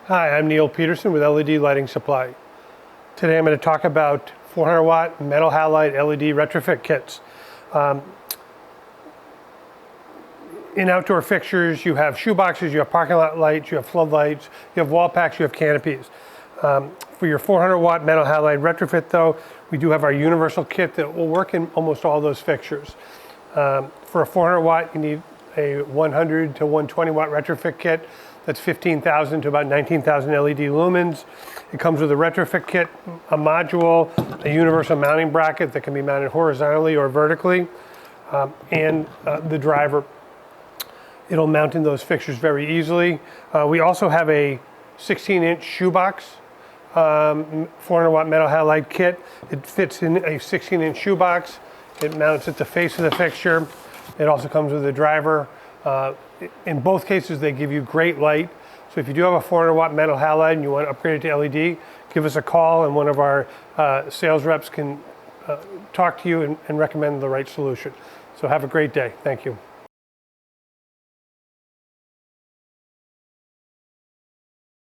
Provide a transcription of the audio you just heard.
Hi, I'm Neil Peterson with LED Lighting Supply. Today I'm going to talk about 400 watt metal halide LED retrofit kits. In outdoor fixtures, you have shoeboxes, you have parking lot lights, you have floodlights, you have wall packs, you have canopies. For your 400 watt metal halide retrofit though, we do have our universal kit that will work in almost all those fixtures. For a 400 watt, you need a 100 to 120 watt retrofit kit. That's 15,000 to about 19,000 LED lumens. It comes with a retrofit kit, a module, a universal mounting bracket that can be mounted horizontally or vertically, and the driver. It'll mount in those fixtures very easily. We also have a 16-inch shoebox, 400 watt metal halide kit. It fits in a 16-inch shoebox. It mounts at the face of the fixture. It also comes with a driver. In both cases, they give you great light. So if you do have a 400 watt metal halide and you want to upgrade it to LED, give us a call and one of our sales reps can talk to you and recommend the right solution. So have a great day. Thank you.